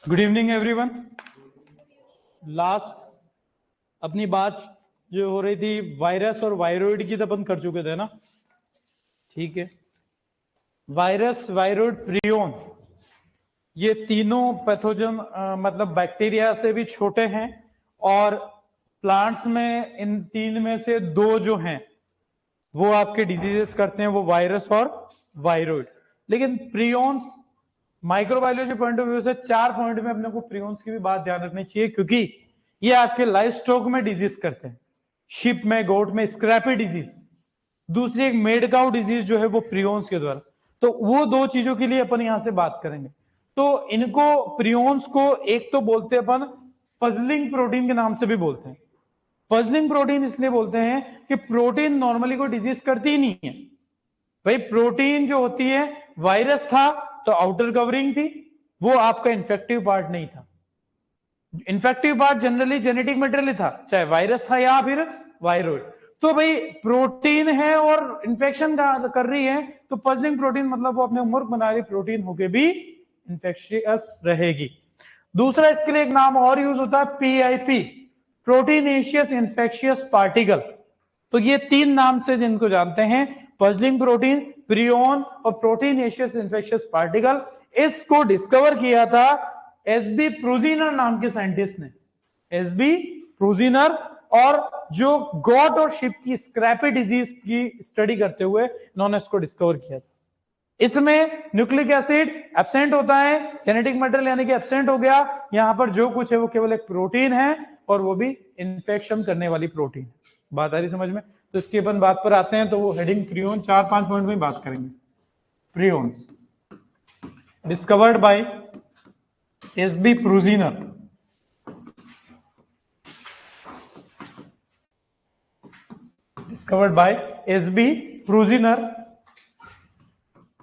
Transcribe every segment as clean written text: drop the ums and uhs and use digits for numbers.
Good evening everyone. Last अपनी बात जो हो रही थी वायरस और वायरोइड की तो अपन कर चुके थे ना। ठीक है, वायरस, वायरोइड, प्रियोन, ये तीनों पैथोजन मतलब बैक्टीरिया से भी छोटे हैं और प्लांट्स में इन तीन में से दो जो हैं वो आपके डिजीजेस करते हैं, वो वायरस और वायरोइड। लेकिन prions microbiology point of view से 4 पॉइंट में अपने को प्रियोन्स की भी बात ध्यान रखनी चाहिए, क्योंकि ये आपके लाइफ स्टॉक में डिजीज करते हैं, शिप में, गोट में, स्क्रैपी डिजीज। दूसरी एक मेड काउ डिजीज जो है वो प्रियोन्स के द्वारा। तो वो दो चीजों के लिए अपन यहां से बात करेंगे। तो इनको प्रियोन्स को एक तो बोलते हैं अपन पजलिंग प्रोटीन के नाम से भी बोलते हैं। पजलिंग प्रोटीन इसलिए बोलते हैं कि प्रोटीन नॉर्मली को डिजीज करती ही नहीं है। भाई प्रोटीन जो होती है, वायरस था तो आउटर कवरिंग थी, वो आपका इन्फेक्टिव पार्ट नहीं था। Infective part generally genetic material था, चाहे वायरस था या फिर वायरोइड। तो भाई प्रोटीन है और इन्फेक्शन कर रही है, तो पजलिंग प्रोटीन मतलब वो अपने मूर्ख बना रही प्रोटीन होके भी इन्फेक्शियस रहेगी। दूसरा इसके लिए एक नाम और यूज होता है, पीआईपी, प्रोटीनेशियस इन्फेक्शियस पार्टिकल। तो ये तीन नाम से जिनको जानते हैं, पजलिंग प्रोटीन, प्रियोन और प्रोटीनेशियस इन्फेक्शियस पार्टिकल। इसको डिस्कवर किया था एसबी प्रूजिनर नाम के साइंटिस्ट ने। एसबी प्रूजिनर, और जो गॉट और शिप की स्क्रैपी डिजीज की स्टडी करते हुए इन्होंने इसको डिस्कवर किया था। इसमें न्यूक्लिक एसिड एब्सेंट होता है, जेनेटिक मटेरियल यानी कि एब्सेंट हो गया। यहां पर जो कुछ है वो केवल एक प्रोटीन है, और वो भी इन्फेक्शन करने वाली प्रोटीन। बात आ रही समझ में? तो इसकी अपन बात पर आते हैं। तो वो हेडिंग प्रियोन 4-5 पॉइंट में बात करेंगे। Prions discovered by SB Prusiner. discovered by SB Prusiner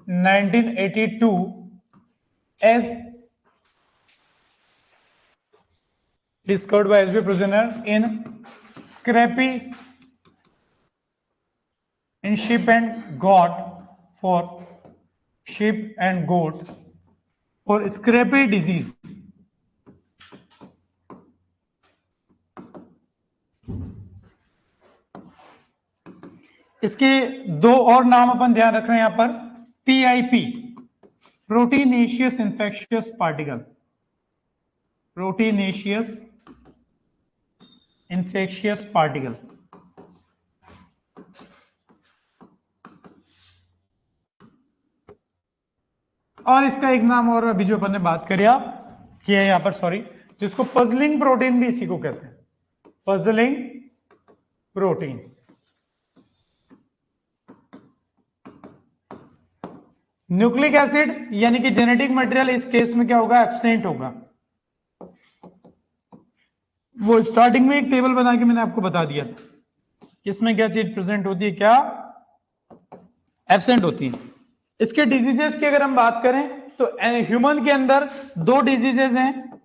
1982 as discovered by SB Prusiner in scrapie in sheep and goat for sheep and goat for scrapie disease. इसके दो और नाम अपन ध्यान रख रहे हैं यहां पर, PIP, proteinaceous infectious particle, proteinaceous infectious particle. और इसका एक नाम और अभी जो अपन ने बात किया यहां पर, सॉरी, जिसको पजलिंग प्रोटीन भी इसी को कहते हैं, पजलिंग प्रोटीन। न्यूक्लिक एसिड यानी कि जेनेटिक मटेरियल इस केस में क्या होगा, एब्सेंट होगा। वो स्टार्टिंग में एक टेबल बना के मैंने आपको बता दिया था, इसमें क्या चीज प्रेजेंट होती है, क्या एब्सेंट होती है। इसके डिजीजेस की अगर हम बात करें तो ह्यूमन के अंदर दो डिजीजेस हैं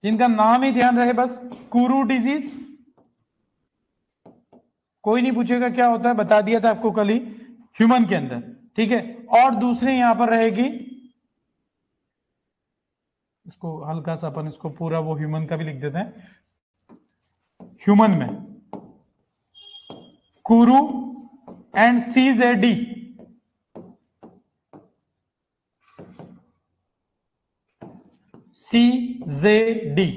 जिनका नाम ही ध्यान रहे बस, कुरू डिजीज। कोई नहीं पूछेगा क्या होता है, बता दिया था आपको कल ही, ह्यूमन के अंदर, ठीक है। और दूसरे यहां पर रहेगी, इसको हल्का सा अपन इसको पूरा वो ह्यूमन का भी लिख देते हैं, ह्यूमन में कुरू एंड सीजेडी, सीजेडी।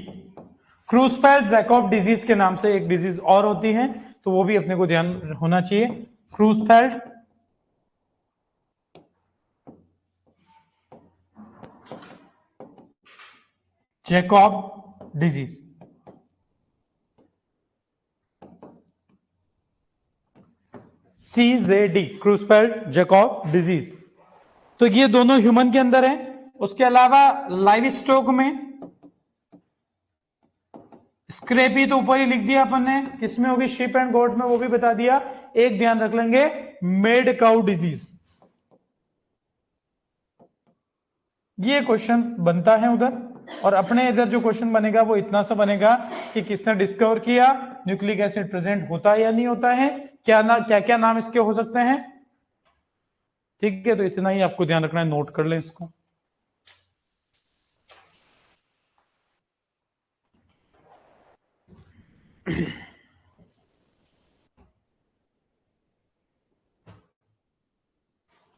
क्रूसफेल्ड-जैकब डिजीज के नाम से एक डिजीज और होती है, तो वो भी अपने को ध्यान होना चाहिए, Creutzfeldt Jakob disease. CJD, Creutzfeldt Jakob disease. तो ये दोनों ह्यूमन के अंदर है। उसके अलावा लाइव स्टॉक में स्क्रैपी तो ऊपर ही लिख दिया अपन ने, किसमें होगी, शिप एंड गोट में, वो भी बता दिया। एक ध्यान रख लेंगे, मेड काउ डिजीज। ये क्वेश्चन बनता है उधर, और अपने इधर जो क्वेश्चन बनेगा वो इतना सा बनेगा कि किसने डिस्कवर किया, न्यूक्लिक एसिड प्रेजेंट होता है या नहीं होता है, क्या क्या नाम इसके हो सकते हैं। ठीक है, तो इतना ही आपको ध्यान रखना है, नोट कर लें इसको।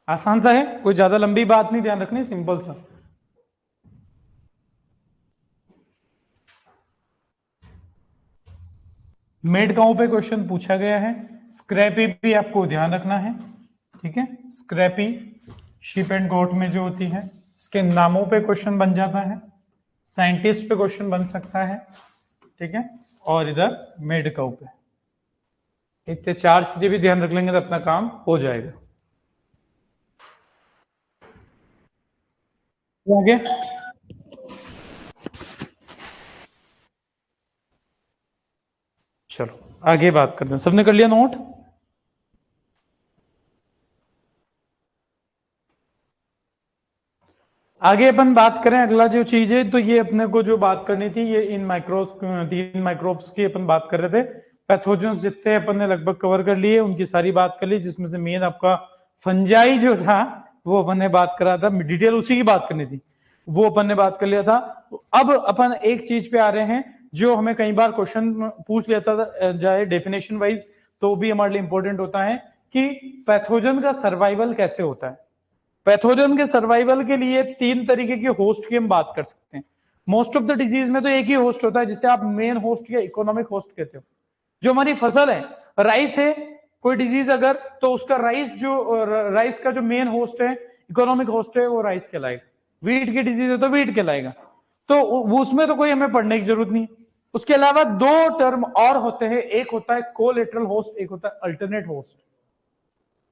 आसान सा है, कोई ज्यादा लंबी बात नहीं, ध्यान रखनी, सिंपल सा। मेड काउ पे क्वेश्चन पूछा गया है, स्क्रैपी भी आपको ध्यान रखना है, ठीक है। स्क्रैपी शीप एंड गोट में जो होती है, इसके नामों पे क्वेश्चन बन जाता है, साइंटिस्ट पे क्वेश्चन बन सकता है, ठीक है। और इधर मेड काउ पे, इतने चार चीजें भी ध्यान रख लेंगे तो अपना काम हो जाएगा। आगे चलो आगे बात करते हैं। सबने कर लिया नोट? आगे अपन बात करें अगला जो चीज है, तो ये अपने को जो बात करनी थी, ये इन माइक्रोब्स, 3 माइक्रोब्स की अपन बात कर रहे थे। पैथोजेंस जितने अपन ने लगभग कवर कर लिए, उनकी सारी बात कर ली, जिसमें से मेन आपका फंजाई जो था वो अपन ने बात करा था, डिटेल उसी की बात करनी थी, वो अपन ने बात कर लिया था। अब अपन एक चीज पे आ रहे हैं जो हमें कई बार क्वेश्चन पूछ लेता था जाए डेफिनेशन वाइज, तो भी हमारे लिए इंपॉर्टेंट होता है कि पैथोजन का सर्वाइवल कैसे होता है। पैथोजन के सर्वाइवल के लिए 3 तरीके के होस्ट की हम बात कर सकते हैं। मोस्ट ऑफ द डिजीज में तो एक ही होस्ट होता है, जिसे आप मेन होस्ट या इकोनॉमिक होस्ट कहते हो। जो हमारी फसल है, राइस है, कोई डिजीज अगर, तो उसका राइस का जो मेन होस्ट है, इकोनॉमिक होस्ट है, वो राइस कहलाएगा। वीट की डिजीज है तो वीट कहलाएगा। तो उसमें तो कोई हमें पढ़ने की जरूरत नहीं। उसके अलावा 2 टर्म और होते हैं, एक होता है कोलेटरल होस्ट, एक होता है अल्टरनेट होस्ट,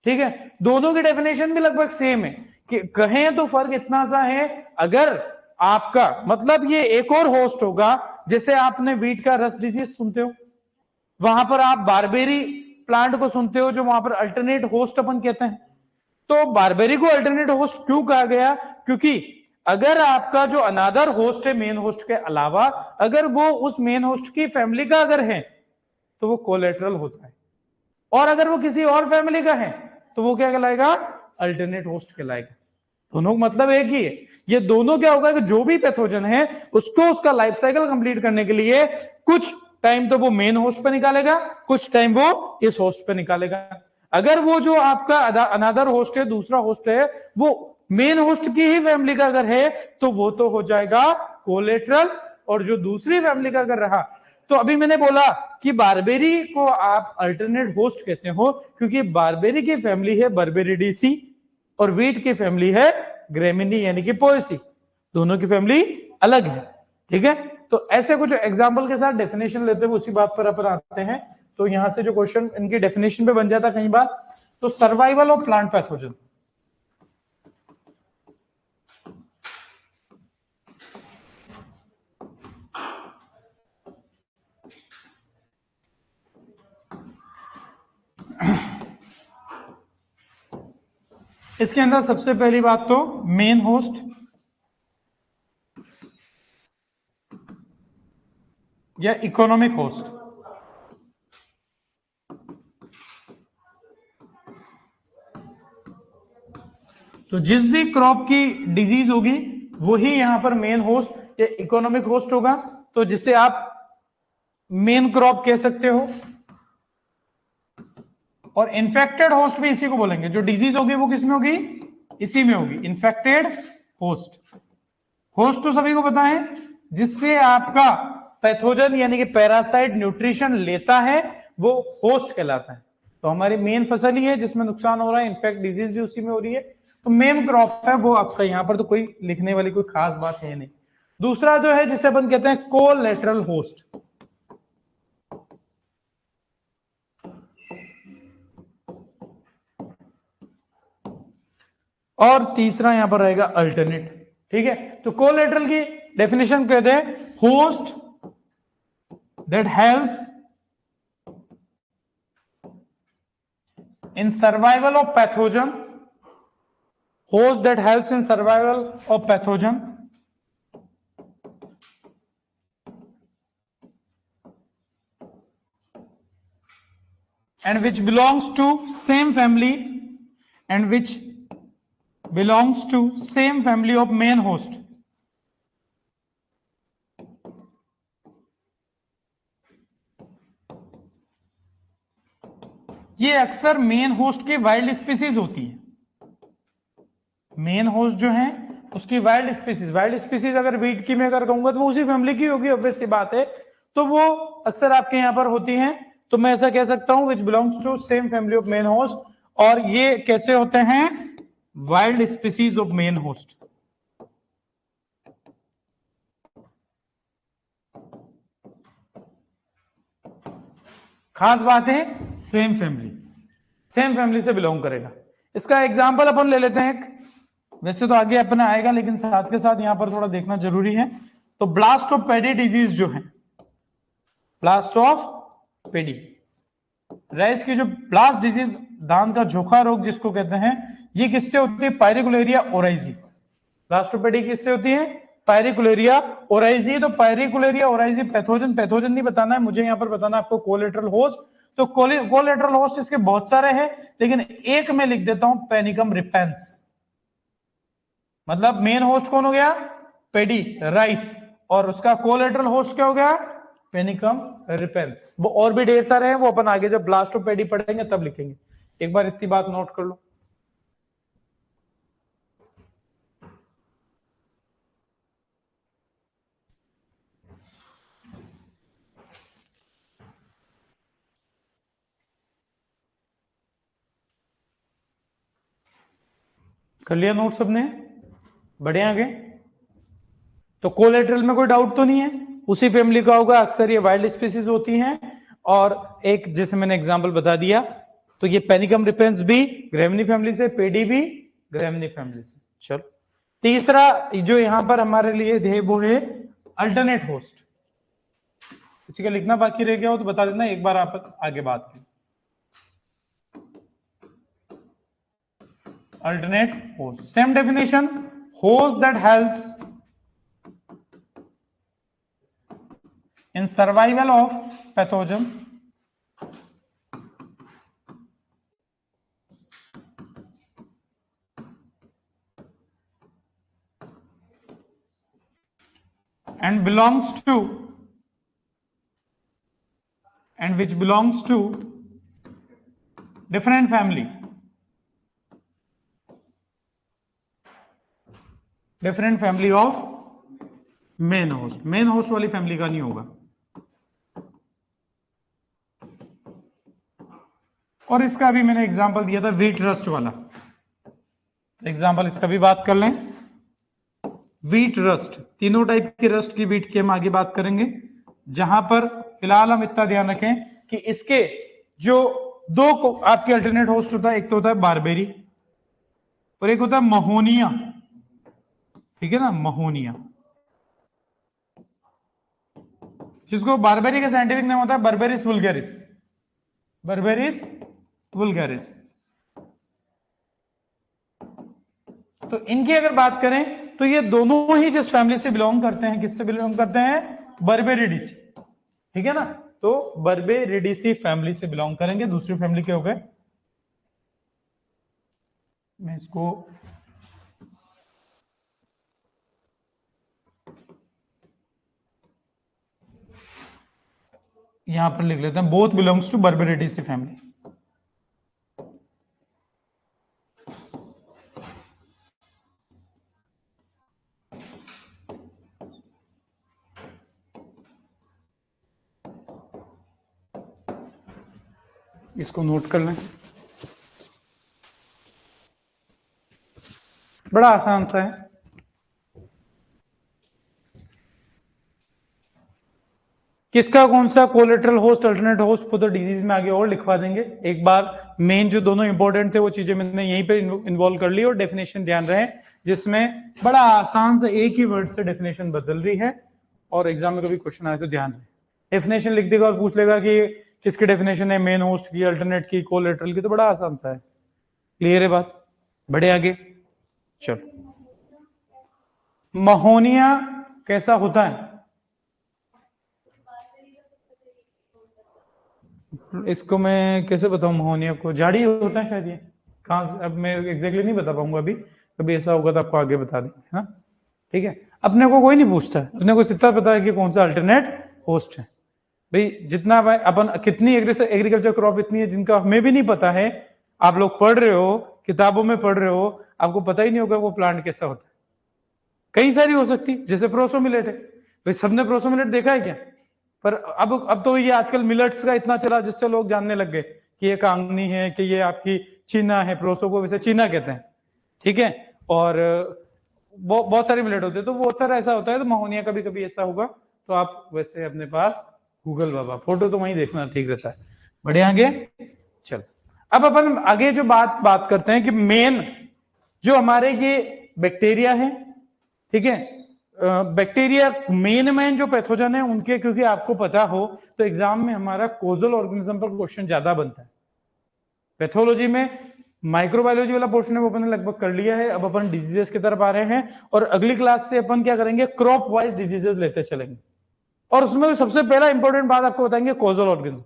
ठीक है। दोनों की डेफिनेशन भी लगभग सेम है, कि कहें तो फर्क इतना सा है, अगर आपका मतलब ये एक और होस्ट होगा, जैसे आपने वीट का रस्ट डिजीज सुनते हो, वहां पर आप बारबेरी प्लांट को सुनते हो, जो वहां पर अल्टरनेट होस्ट अपन कहते हैं। तो बारबेरी को अल्टरनेट होस्ट क्यों कहा गया? क्योंकि अगर आपका जो अनादर होस्ट है मेन होस्ट के अलावा, अगर वो उस मेन होस्ट की फैमिली का अगर है, तो वो कोलेटरल होता है, और अगर वो किसी और फैमिली का है तो वो क्या कहलाएगा? अल्टरनेट होस्ट कहलाएगा। दोनों मतलब एक ही है। ये दोनों क्या होगा कि जो भी पैथोजन है उसको उसका लाइफ साइकिल कंप्लीट करने के लिए कुछ टाइम तो वो मेन होस्ट पे निकालेगा, कुछ टाइम वो इस होस्ट पे निकालेगा। अगर वो जो आपका अनदर होस्ट है, दूसरा होस्ट है, वो मेन होस्ट की ही फैमिली का अगर है, तो वो तो हो जाएगा कोलेटरल। और जो दूसरी फैमिली का अगर रहा, तो अभी मैंने बोला कि बारबेरी को आप अल्टरनेट होस्ट कहते हो, क्योंकि बारबेरी की फैमिली है बर्बेरिडेसी, और वीट की फैमिली है ग्रेमिनी यानी कि पोएसी। दोनों की फैमिली अलग है, ठीक है। तो ऐसे कुछ एग्जाम्पल के साथ डेफिनेशन लेते हुए उसी बात पर अपन आते हैं। तो यहां से जो क्वेश्चन इनकी डेफिनेशन पे बन जाता कई बार, तो सर्वाइवल ऑफ प्लांट पैथोजन। इसके अंदर सबसे पहली बात तो मेन होस्ट या इकोनॉमिक होस्ट। तो जिस भी क्रॉप की डिजीज होगी वही यहां पर मेन होस्ट या इकोनॉमिक होस्ट होगा, तो जिसे आप मेन क्रॉप कह सकते हो। और इन्फेक्टेड होस्ट भी इसी को बोलेंगे, जो डिजीज होगी वो किसमें होगी? इसी में होगी, इन्फेक्टेड होस्ट। होस्ट तो सभी को पता है, जिससे आपका पैथोजन यानी कि पैरासाइट न्यूट्रिशन लेता है, वो होस्ट कहलाता है। तो हमारी मेन फसल ही है जिसमें नुकसान हो रहा है, इनफैक्ट डिजीज भी उसी में हो रही है, तो मेन क्रॉप है वो आपका। यहां पर तो कोई लिखने वाली कोई खास बात है नहीं। दूसरा जो है जिसे अपन कहते हैं कोलेटरल होस्ट, और तीसरा यहां पर रहेगा अल्टरनेट, ठीक है। तो कोलेटरल की डेफिनेशन कहते हैं host that helps in survival of pathogen, host that helps in survival of pathogen, and which belongs to same family, and which belongs to same family of main host. ये अक्सर main host की wild species होती है। Main host जो है उसकी wild species अगर wheat की मैं अगर कहूंगा तो वो उसी फैमिली की होगी, ऑब्वियस सी बात है। तो वो अक्सर आपके यहां पर होती हैं। तो मैं ऐसा कह सकता हूं which belongs to same family of main host, और ये कैसे होते हैं? Wild species of main host. खास बात है सेम फैमिली से बिलोंग करेगा। इसका एग्जांपल अपन ले लेते हैं। वैसे तो आगे अपना आएगा, लेकिन साथ के साथ यहां पर थोड़ा देखना जरूरी है। तो ब्लास्ट ऑफ पेडी डिजीज जो है, ब्लास्ट ऑफ पेडी, राइस की जो ब्लास्ट डिजीज, धान का झोंका रोग जिसको कहते हैं, ये किससे होती है? पायरिकुलेरिया ओराइजी। ब्लास्ट ऑफ पेडी किससे होती है? पायरिकुलेरिया ओराइजी। तो पायरिकुलेरिया ओराइजी पैथोजन नहीं बताना है मुझे, यहां पर बताना आपको कोलेटरल होस्ट। तो कोलेटरल होस्ट इसके बहुत सारे हैं, लेकिन एक मैं लिख देता हूं, पेनिकम रिपेंस। मतलब मेन होस्ट कौन हो गया? पेडी, राइस, और उसका कोलेटरल होस्ट क्या हो गया? पेनिकम रिपेंस। वो और भी ढेर सारे हैं, वो अपन आगे जब ब्लास्ट ऑफ पेडी पढ़ेंगे तब लिखेंगे। एक बार इतनी बात नोट कर लो। कर लिया नोट सबने? बढ़े आगे? तो कोलेटरल में कोई डाउट तो नहीं है, उसी फैमिली का होगा। अक्सर ये वाइल्ड स्पीसीज होती हैं। और एक जैसे मैंने एग्जांपल बता दिया, तो ये पेनिकम रिपेंस भी ग्रेमिनी फैमिली से, पेडी भी ग्रेमिनी फैमिली से। चलो, तीसरा जो यहां पर हमारे लिए है वो है अल्टरनेट होस्ट। किसी का लिखना बाकी रह गया हो तो बता देना, एक बार आप आगे बात की। alternate host, same definition, host that helps in survival of pathogen and belongs to and which belongs to different family of main host वाली फैमिली का नहीं होगा। और इसका भी मैंने एग्जांपल दिया था वीट रस्ट वाला, एग्जांपल इसका भी बात कर लें। वीट रस्ट, तीनों टाइप के रस्ट की वीट की हम आगे बात करेंगे, जहां पर फिलहाल हम इतना ध्यान रखें कि इसके जो दो आपके अल्टरनेट होस्ट होता है, एक तो होता है बारबेरी और एक होता है महोनिया। ठीक है ना, महोनिया, जिसको बारबेरी का साइंटिफिक नाम होता है बर्बेरिस वुल्गारिस। Berberis vulgaris. तो इनकी अगर बात करें तो ये दोनों ही जिस फैमिली से बिलोंग करते हैं, किससे बिलोंग करते हैं? बर्बेरिडेसी। ठीक है ना, तो बर्बेरिडेसी फैमिली से बिलोंग करेंगे। दूसरी फैमिली क्या हो गए? मैं इसको यहां पर लिख लेते हैं, बोथ बिलोंग्स टू बर्बेरिडेसी फैमिली। इसको नोट कर लें, बड़ा आसान सा है। किसका कौन सा collateral host, alternate host for the disease में आगे और लिखवा देंगे। एक बार मेन जो दोनों इंपॉर्टेंट थे वो चीजें मैंने यहीं पे इन्वॉल्व कर ली, और डेफिनेशन ध्यान रहे, जिसमें बड़ा आसान से एक ही वर्ड से डेफिनेशन बदल रही है, और एग्जाम में कभी क्वेश्चन आए तो ध्यान रहे। डेफिनेशन लिख देगा और पूछ लेगा कि किसकी डेफिनेशन है, मेन होस्ट की, अल्टरनेट की, कोलेटरल की, तो बड़ा आसान सा है। क्लियर है बात? बढ़े आगे? चलो, महोनिया कैसा होता है? इसको मैं कैसे बताऊं? महोनिया को झाड़ी होता है शायद, ये कहां, अब मैं एग्जैक्टली नहीं बता पाऊंगा अभी, कभी ऐसा होगा तो आपको आगे बता देंगे। हाँ ठीक है, अपने को कोई नहीं पूछता, अपने को इतना पता है कि कौन सा अल्टरनेट होस्ट है। भाई जितना अपन कितनी एग्रीकल्चर क्रॉप इतनी है जिनका हमें भी नहीं पता है, आप लोग पढ़ रहे हो, किताबों में पढ़ रहे हो, आपको पता ही नहीं होगा वो प्लांट कैसा होता है। कई सारी हो सकती, जैसे प्रोसोमिलेट है, भाई सबने प्रोसोमिलेट देखा है क्या? पर अब तो ये आजकल मिलेट्स का इतना चला जिससे लोग जानने लग गए कि ये कांगनी है, कि ये आपकी चीना है, प्रोसो को वैसे चीना कहते हैं, ठीक है। और बहुत सारे मिलेट होते हैं, तो बहुत सारा ऐसा होता है, तो महोनिया कभी कभी ऐसा होगा, तो आप वैसे अपने पास गूगल बाबा, फोटो तो वहीं देखना ठीक रहता है। बढ़िया, आगे चल। अब अपन आगे जो बात करते हैं कि मेन जो हमारे ये बैक्टीरिया है, ठीक है, बैक्टीरिया मेन जो पैथोजन है उनके, क्योंकि आपको पता हो तो एग्जाम में हमारा कोजल ऑर्गेनिज्म पर क्वेश्चन ज्यादा बनता है। पैथोलॉजी में माइक्रोबायोलॉजी वाला पोर्शन है वो अपन ने लगभग कर लिया है, अब अपन डिजीजेस की तरफ आ रहे हैं, और अगली क्लास से अपन क्या करेंगे, क्रॉप वाइज डिजीजेस लेते चलेंगे, और उसमें सबसे पहला इंपॉर्टेंट बात आपको बताएंगे कोजल ऑर्गेनिज्म।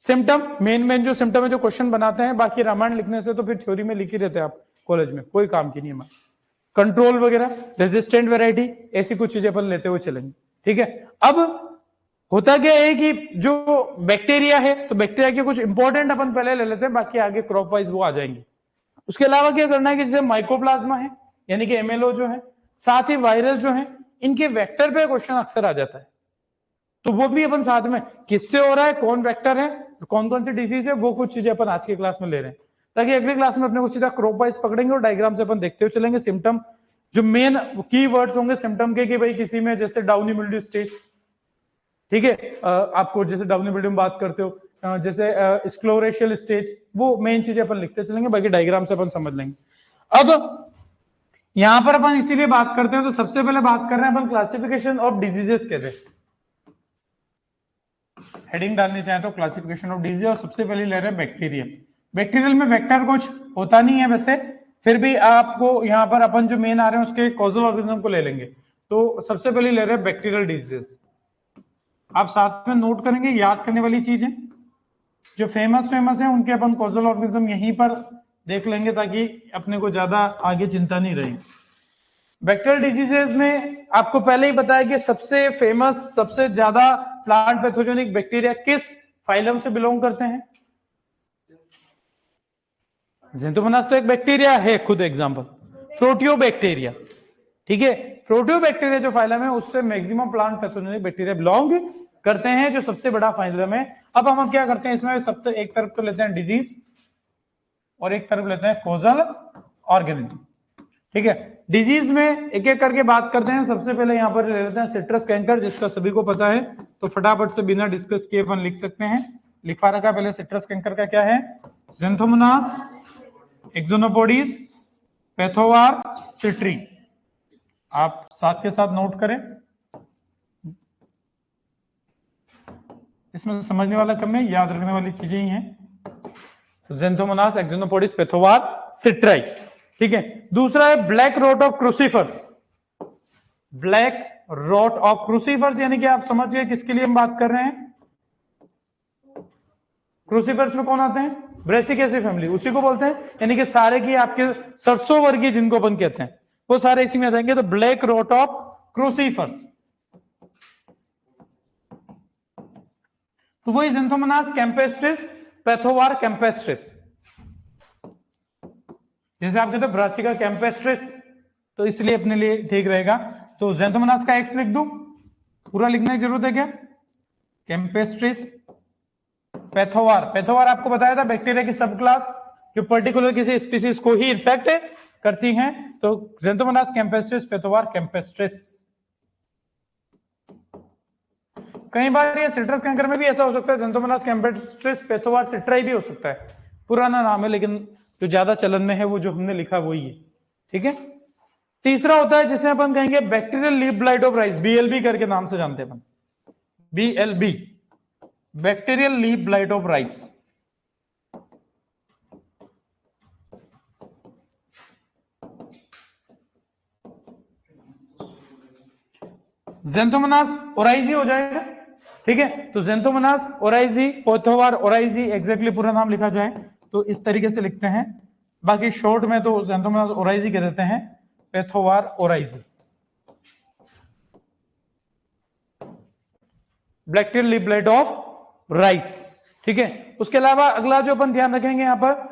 सिम्टम, मेन जो सिम्टम है जो क्वेश्चन बनाते हैं, बाकी रामायण लिखने से तो फिर थ्योरी में लिख ही रहते हैं आप कॉलेज में, कोई काम की नहीं है। कंट्रोल वगैरह, रेजिस्टेंट वैरायटी, ऐसी कुछ चीजें अपन लेते हुए चलेंगे, ठीक है। अब होता क्या है कि जो बैक्टीरिया है, तो बैक्टीरिया के कुछ इंपॉर्टेंट अपन पहले ले लेते हैं, बाकी आगे क्रॉप वाइज वो आ जाएंगे। उसके अलावा क्या करना है कि जैसे माइकोप्लाज्मा है, यानी कि एमएलओ जो है, साथ ही वायरस जो है, इनके वेक्टर पे क्वेश्चन अक्सर आ जाता है, तो वो भी अपन साथ में किससे हो रहा है, कौन वेक्टर है, कौन कौन सी डिजीज है, वो कुछ चीजें अपन आज की क्लास में ले रहे हैं, ताकि अगली क्लास में अपने को सीधा क्रॉप वाइज पकड़ेंगे और डायग्राम से अपन देखते हुए चलेंगे। सिम्टम जो मेन की वर्ड्स होंगे सिम्टम के, कि भाई किसी में जैसे डाउनी मिल्ड्यू स्टेज, ठीक है, आपको जैसे डाउनी मिल्ड्यू में बात करते हो, जैसे स्क्लोरेशियल स्टेज, वो मेन चीजें अपन लिखते चलेंगे, बाकी डायग्राम से अपन समझ लेंगे। अब यहां पर अपन इसीलिए बात करते हैं, तो सबसे पहले बात कर रहे हैं अपन क्लासिफिकेशन ऑफ डिजीजेस के लिए, हेडिंग डालनी चाहे तो क्लासिफिकेशन ऑफ डिजीज, और सबसे पहले ले रहे हैं बैक्टीरिया। बैक्टीरियल में वेक्टर कुछ होता नहीं है वैसे, फिर भी आपको यहाँ पर अपन जो मेन आ रहे हैं उसके कॉजल ऑर्गेनिज्म को ले लेंगे। तो सबसे पहले ले रहे हैं बैक्टीरियल डिजीजेस, आप साथ में नोट करेंगे, याद करने वाली चीज है, जो फेमस है उनके अपन कॉजल ऑर्गेनिज्म यहीं पर देख लेंगे, ताकि अपने को ज्यादा आगे चिंता नहीं रही। बैक्टीरियल डिजीजेस में आपको पहले ही बताया कि सबसे फेमस, सबसे ज्यादा प्लांट पैथोजेनिक बैक्टीरिया किस फाइलम से बिलोंग करते हैं? ज़ेंथोमोनास तो एक बैक्टीरिया है खुद, एग्जांपल प्रोटियोबैक्टीरिया, ठीक है। प्रोटियोबैक्टीरिया जो फाइलम है उससे maximum plant pathogenic bacteria belong करते हैं, जो सबसे बड़ा फाइलम है। अब हम क्या करते हैं इसमें, सबसे एक तरफ तो लेते हैं डिजीज और एक तरफ लेते हैं कॉजल ऑर्गेनिज्म, ठीक है। डिजीज में एक एक करके बात करते हैं। सबसे पहले यहां पर ले लेते हैं सिट्रस कैंकर, जिसका सभी को पता है, तो फटाफट से बिना डिस्कस किए अपन लिख सकते हैं। लिखवा रखा पहले, सिट्रस कैंकर का क्या है, ज़ेंथोमोनास एक्सोनोपोडीज पैथोवार सिट्री, आप साथ के साथ नोट करें, इसमें समझने वाला कम है, याद रखने वाली चीजें ही हैं। तो ज़ेंथोमोनास एक्सोनोपोडीज पैथोवार सिट्राई, ठीक है। दूसरा है black rot of crucifers, black rot of crucifers, यानी कि आप समझ गए किसके लिए हम बात कर रहे हैं। क्रूसीफर्स में कौन आते हैं, ब्रेसिकेसी फैमिली, उसी को बोलते हैं, यानी कि सारे की आपके सरसों वर्गीय जिनको अपन कहते हैं, वो सारे इसी में आ जाएंगे। तो ब्लैक रोट ऑफ क्रूसीफर्स, तो वही ज़ेंथोमोनास कैंपेस्ट्रिस पैथोवार कैंपेस्ट्रिस, जैसे आप कहते हो ब्रासिका कैंपेस्ट्रिस, तो इसलिए अपने लिए ठीक रहेगा। तो ज़ेंथोमोनास का एक्स लिख दूं, पूरा लिखने की जरूरत है क्या, कैंपेस्ट्रिस पैथोवार, पैथोवार आपको बताया था बैक्टीरिया की सब क्लास जो पर्टिकुलर किसी स्पीसीज को ही इन्फेक्ट करती हैं, तो ज़ेंथोमोनास कैंपेस्ट्रिस पैथोवार कैंपेस्ट्रिस। कई बार ये सिट्रस कैंकर में भी ऐसा हो सकता है, ज़ेंथोमोनास कैंपेस्ट्रिस पैथोवार सिट्राई भी हो सकता है, पुराना नाम है, लेकिन जो ज्यादा चलन में है वो जो हमने लिखा वही है, ठीक है। तीसरा होता है जिसे अपन कहेंगे bacterial leaf blight of rice, BLB करके नाम से जानते हैं अपन, BLB, bacterial leaf blight of rice. Xanthomonas oryzae हो जाएगा, ठीक है। तो Xanthomonas oryzae pathovar oryzae, exactly पूरा नाम लिखा जाए तो इस तरीके से लिखते हैं, बाकी शॉर्ट में तो ज़ेंथोमोनास ओराइजी कह देते हैं, पैथोवार oryzae. Bacterial leaf blight of rice. ठीक है, उसके अलावा अगला जो अपन ध्यान रखेंगे यहां पर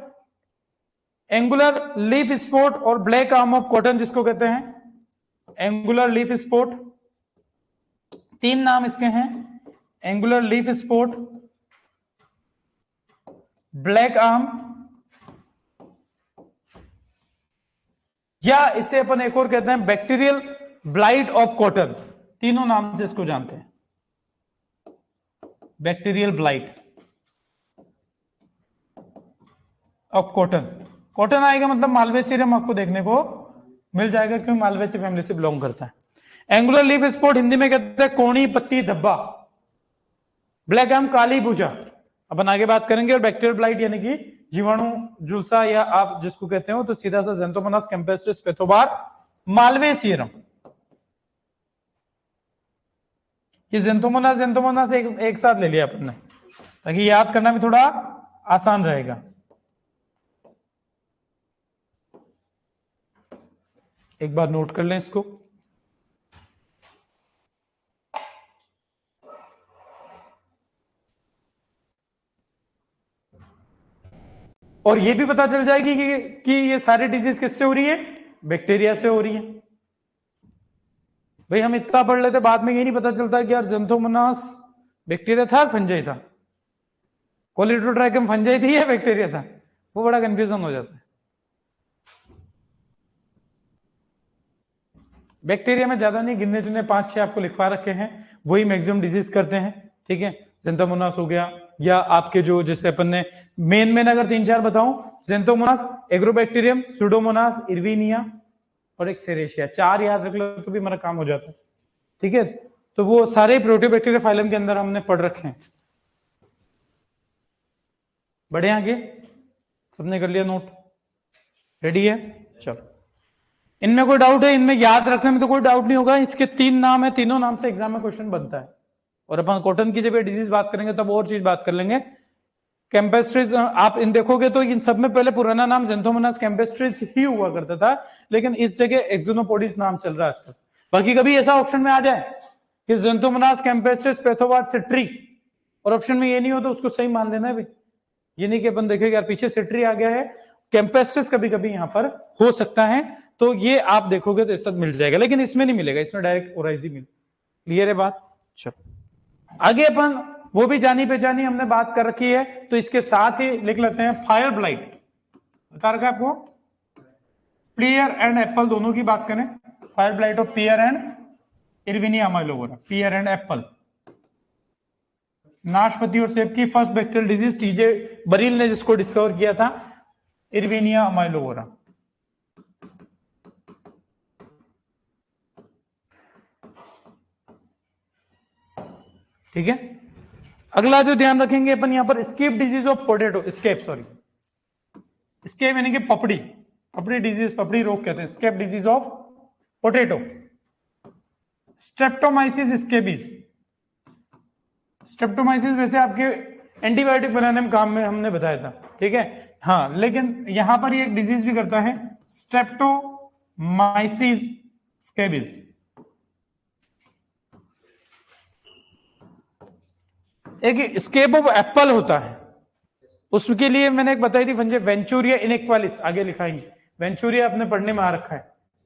एंगुलर लीफ स्पॉट और ब्लैक आर्म ऑफ कॉटन जिसको कहते हैं एंगुलर लीफ स्पॉट। तीन नाम इसके हैं, angular leaf spot, black arm, या इसे अपन एक और कहते हैं बैक्टीरियल ब्लाइट ऑफ कॉटन। तीनों नाम से इसको जानते हैं, bacterial blight of cotton. Cotton आएगा मतलब मालवेसियम आपको देखने को मिल जाएगा क्योंकि मालवेसी फैमिली से बिलोंग करता है। एंगुलर लीफ स्पॉट हिंदी में कहते हैं कोणी पत्ती धब्बा। ब्लैक आर्म काली भुजा, अपन आगे बात करेंगे। और बैक्टीरियल ब्लाइट यानी कि जीवाणु जुलसा या आप जिसको कहते हो तो सीधा सा ज़ेंथोमोनास कैम्पेस्ट्रिस पेथोबार मालवेसियरम। ये ज़ेंथोमोनास एक साथ ले लिया अपन ने ताकि याद करना भी थोड़ा आसान रहेगा। एक बार नोट कर लें इसको। और ये भी पता चल जाएगी कि ये सारी डिजीज किससे हो रही है, बैक्टीरिया से हो रही है। भाई हम इतना पढ़ लेते, बाद में ये नहीं पता चलता कि यार ज़ेंथोमोनास बैक्टीरिया था फंजाई था, कोलिडोट्राइकम फंजाई थी या बैक्टीरिया था, वो बड़ा कंफ्यूजन हो जाता है। बैक्टीरिया में ज्यादा नहीं, गिनने चुने 5-6 आपको लिखवा रखे हैं, वही मैक्सिमम डिजीज करते हैं। ठीक है, ज़ेंथोमोनास हो गया, या आपके जो जैसे अपन ने मेन अगर 3-4 बताऊं, ज़ेंथोमोनास, एग्रोबैक्टीरियम, सुडोमोनास, इर्विनिया और एक सेरेशिया। 4 याद रख लो तो भी हमारा काम हो जाता है। ठीक है, तो वो सारे प्रोटियोबैक्टीरिया फाइलम के अंदर हमने पढ़ रखे हैं। बढ़े आगे, सबने कर लिया नोट, रेडी है? चलो, इनमें कोई डाउट है? इनमें याद रखने में तो कोई डाउट नहीं होगा। इसके 3 नाम है, तीनों नाम से एग्जाम में क्वेश्चन बनता है। और अपन कॉटन की जब डिजीज बात करेंगे तब और चीज बात कर लेंगे। कैम्पेस्ट्रिस आप इन देखोगे तो इन सब में पहले पुराना नाम ज़ेंथोमोनास कैम्पेस्ट्रिस ही हुआ करता था, लेकिन इस जगह एक्सोनोपोडिस नाम चल रहा है आजकल। बाकी कभी ऐसा ऑप्शन में आ जाए कि ज़ेंथोमोनास कैम्पेस्ट्रिस पेथोबार सिट्री और ऑप्शन में ये नहीं हो तो उसको सही मान लेना है भाई। ये नहीं कि अपन देखेंगे यार पीछे सिट्री आ गया है, कैम्पेस्ट्रिस कभी कभी यहां पर हो सकता है, तो ये आप देखोगे तो इस साथ मिल जाएगा, लेकिन इसमें नहीं मिलेगा, इसमें डायरेक्ट ओराइजी मिल। क्लियर है बात? चलो आगे अपन वो भी जानी पहचानी हमने बात कर रखी है, तो इसके साथ ही लिख लेते हैं फायर ब्लाइट। बता रखा है आपको, पियर एंड एप्पल दोनों की बात करें, fire blight of pear and Erwinia amylovora, pear and apple. नाशपाती और सेब की first bacterial disease TJ Burrill ने जिसको डिस्कवर किया था, इर्विनिया अमाइलोवोरा। ठीक है, अगला जो ध्यान रखेंगे अपन यहां पर scab disease of potato, scab यानी कि पपड़ी डिजीज, पपड़ी रोग कहते हैं, scab disease of potato. Streptomyces scabies, streptomyces वैसे आपके एंटीबायोटिक बनाने में काम में हमने बताया था। ठीक है, हाँ, लेकिन यहां पर ये एक डिजीज भी करता है, स्ट्रेप्टोमाइसिस स्केबीज। एक स्केप ऑफ एप्पल होता है, उसके लिए मैंने एक बताई थी फंजे, वेंचुरिया इनइक्वालिस, आगे लिखाएंगे, वेंचुरिया अपने पढ़ने में आ रखा है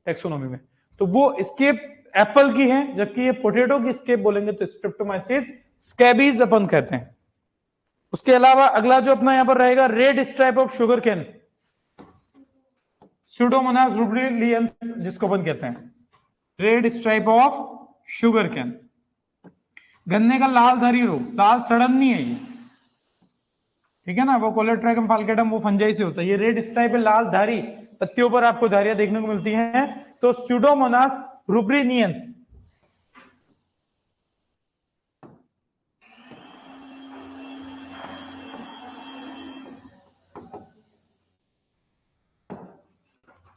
टेक्सोनोमी में, तो वो स्केप एप्पल की है, जबकि ये पोटैटो की स्केप बोलेंगे तो स्ट्रेप्टोमाइसिस स्कैबीज अपन कहते हैं। उसके अलावा अगला जो अपना यहां पर रहेगा, red stripe of sugar cane, Pseudomonas rubrilineans जिसको अपन कहते हैं, red stripe of sugar cane. गन्ने का लाल धारी रोग, लाल सड़न नहीं है ये, ठीक है ना, वो कोलेट्राइकम फाल्केटम वो फंजाई से होता है। ये रेड स्ट्राइप है, लाल धारी, पत्तियों पर आपको धारियां देखने को मिलती हैं, तो स्यूडोमोनास रुब्रिनियंस।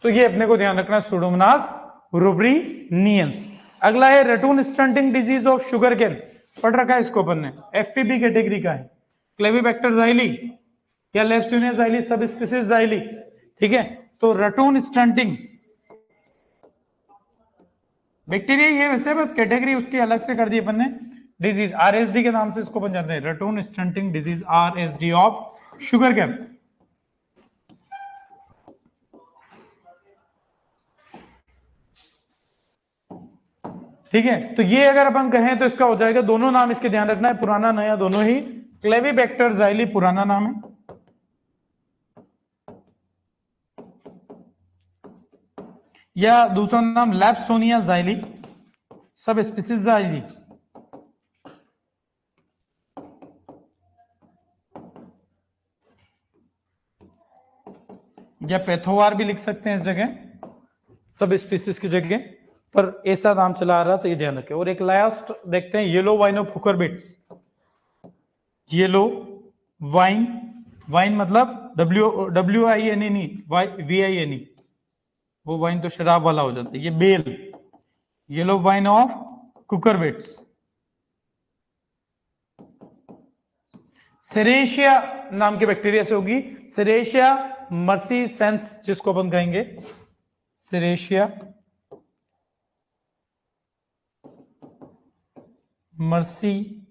तो ये अपने को ध्यान रखना, स्यूडोमोनास रुब्रिनियंस। अगला है ratoon stunting disease of sugar cane, पढ़ रखा है इसको अपन ने, एफपीबी कैटेगरी का है, क्लेविबैक्टर ज़ाइली या लेप्सुनिया ज़ाइली सब स्पीसीज ज़ाइली। ठीक है, तो रेटून स्टंटिंग बैक्टीरिया ये वैसे बस कैटेगरी उसकी अलग से कर दी अपन ने, डिजीज, आरएसडी के नाम से इसको अपन जानते हैं, ratoon stunting disease, RSD of sugar cane. ठीक है, तो ये अगर अपन कहें तो इसका हो जाएगा, दोनों नाम इसके ध्यान रखना है, पुराना नया दोनों ही। क्लेविबैक्टर ज़ाइली पुराना नाम है, या दूसरा नाम लैप्सोनिया ज़ाइली, सब स्पीसीज ज़ाइली, या पैथोवार भी लिख सकते हैं इस जगह, सब स्पीसीज की जगह पर ऐसा नाम चला आ रहा, तो ये ध्यान रखें। और एक लास्ट देखते हैं, yellow vine of cucurbits. Yellow vine, vine मतलब WINE नहीं, VINE, वो वाइन तो शराब वाला हो जाता है, ये बेल, yellow vine of cucurbits. Serratia नाम के बैक्टीरिया से होगी, सेरेशिया मर्सीसेंस जिसको अपन कहेंगे, सेरेशिया मर्सीसेंस।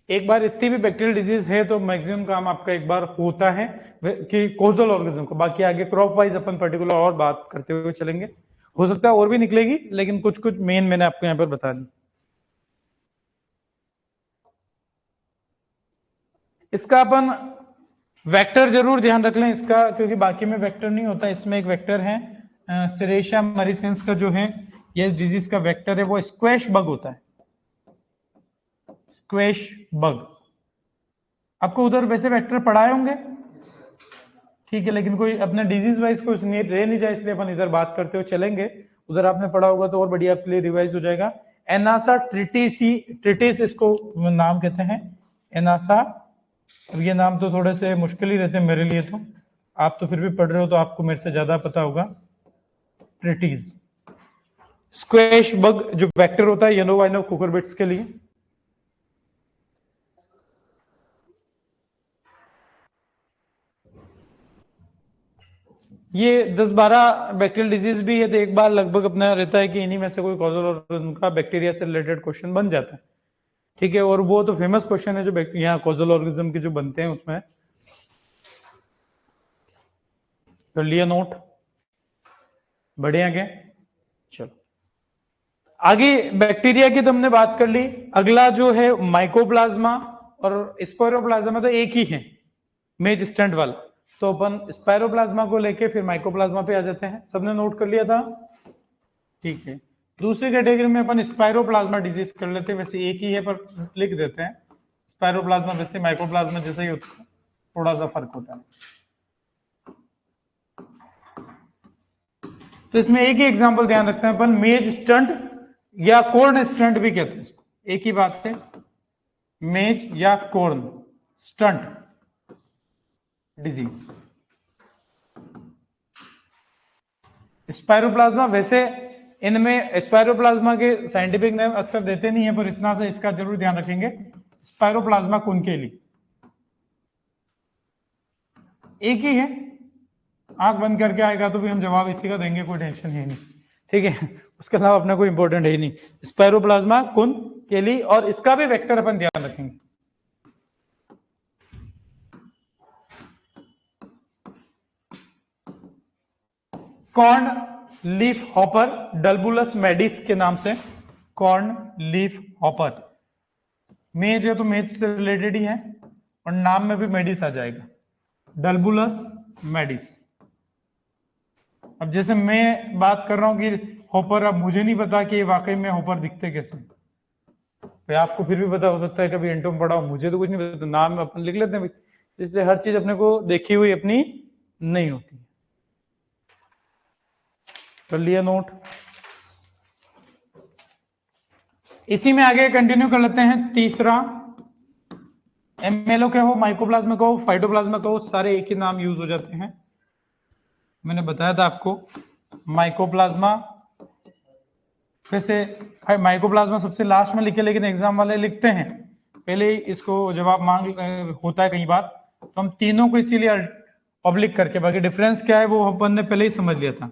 एक बार इतनी भी बैक्टीरियल डिजीज है तो मैक्सिमम काम आपका एक बार होता है कि कोजल ऑर्गेनिज्म को, बाकी आगे क्रॉप वाइज अपन पर्टिकुलर और बात करते हुए चलेंगे, हो सकता है और भी निकलेगी, लेकिन कुछ कुछ मेन मैंने आपको यहां पर बता दी। इसका अपन वेक्टर जरूर ध्यान रख लें इसका, क्योंकि बाकी में वेक्टर नहीं होता, इसमें एक वेक्टर है सेरेशिया मरीसेंस का जो है, ये डिजीज का वेक्टर है, वो स्क्वैश बग होता है, स्क्वैश बग। आपको उधर वैसे वेक्टर पढ़ाए होंगे, ठीक है, लेकिन कोई अपने डिजीज वाइज कुछ रह नहीं जाए, इसलिए अपन इधर बात करते हुए चलेंगे। उधर आपने पढ़ा होगा तो और बढ़िया आपके लिए रिवाइज हो जाएगा। एनासा ट्रिटिसी, ट्रिटिस इसको नाम कहते हैं, एनासा। अब ये नाम तो थोड़े से मुश्किल ही रहते हैं मेरे लिए, तो आप तो फिर भी पढ़ रहे हो तो आपको मेरे से ज्यादा पता होगा। ट्रिटिस स्क्वैश बग जो वेक्टर होता है येलो वाइन ऑफ कुकरबिट्स के लिए। ये 10-12 बैक्टीरियल डिजीज भी है, तो एक बार लगभग अपना रहता है कि इन्हीं में से कोई कॉजल ऑर्गेनिज्म का बैक्टीरिया से रिलेटेड क्वेश्चन बन जाता है, ठीक है। और वो तो फेमस क्वेश्चन है जो यहाँ कॉजल ऑर्गेनिज्म के जो बनते हैं उसमें, कर लिया नोट, बढ़े आगे। चलो आगे बैक्टीरिया की तो हमने बात कर ली, अगला जो है माइकोप्लाज्मा और स्पायरोप्लाज्मा, तो एक ही है मेज स्टैंड वाला, तो अपन स्पायरोप्लाज्मा को लेके फिर माइकोप्लाज्मा पे आ जाते हैं। सबने नोट कर लिया था, ठीक है। दूसरी कैटेगरी में अपन स्पायरोप्लाज्मा डिजीज कर लेते हैं, वैसे एक ही है पर लिख देते हैं स्पायरोप्लाज्मा, वैसे माइकोप्लाज्मा जैसा ही होता है, थोड़ा सा फर्क होता है। तो इसमें एक ही एग्जांपल ध्यान रखते हैं अपन, मेज स्टंट या कॉर्न स्टंट भी कहते हैं इसको, एक ही बात है, मेज या कॉर्न स्टंट डिजीज। स्पायरोप्लाज्मा, वैसे इनमें स्पायरोप्लाज्मा के साइंटिफिक नेम अक्सर देते नहीं है, पर इतना सा इसका जरूर ध्यान रखेंगे, स्पायरोप्लाज्मा कुनकेली, एक ही है, आंख बंद करके आएगा तो भी हम जवाब इसी का देंगे, कोई टेंशन है नहीं, ठीक है। उसके अलावा अपना कोई इंपॉर्टेंट है ही नहीं, स्पायरोप्लाज्मा कुनकेली, और इसका भी वेक्टर अपन ध्यान रखेंगे। कॉर्न लीफ हॉपर, डल्बुलस मेडिस के नाम से, कॉर्न लीफ हॉपर, मेज है तो मेज से रिलेटेड ही है, और नाम में भी मेडिस आ जाएगा, डल्बुलस मेडिस। अब जैसे मैं बात कर रहा हूं कि हॉपर, अब मुझे नहीं पता कि वाकई में हॉपर दिखते कैसे, तो आपको फिर भी पता हो सकता है, कभी एंटोम पढ़ा हो, मुझे तो कुछ नहीं पता, नाम अपन लिख लेते हैं, इसलिए हर चीज अपने को देखी हुई अपनी नहीं होती। कर लिया नोट, इसी में आगे कंटिन्यू कर लेते हैं। तीसरा, एमएलओ क्या हो, माइकोप्लाज्मा का हो, फाइटोप्लाज्मा का हो, सारे एक ही नाम यूज हो जाते हैं। मैंने बताया था आपको माइकोप्लाज्मा, वैसे माइकोप्लाज्मा सबसे लास्ट में लिखे, लेकिन एग्जाम वाले लिखते हैं पहले, इसको जवाब मांग होता है कई बार, तो हम तीनों को इसीलिए ऑब्लिक करके, बाकी डिफरेंस क्या है वो अपन ने पहले ही समझ लिया था।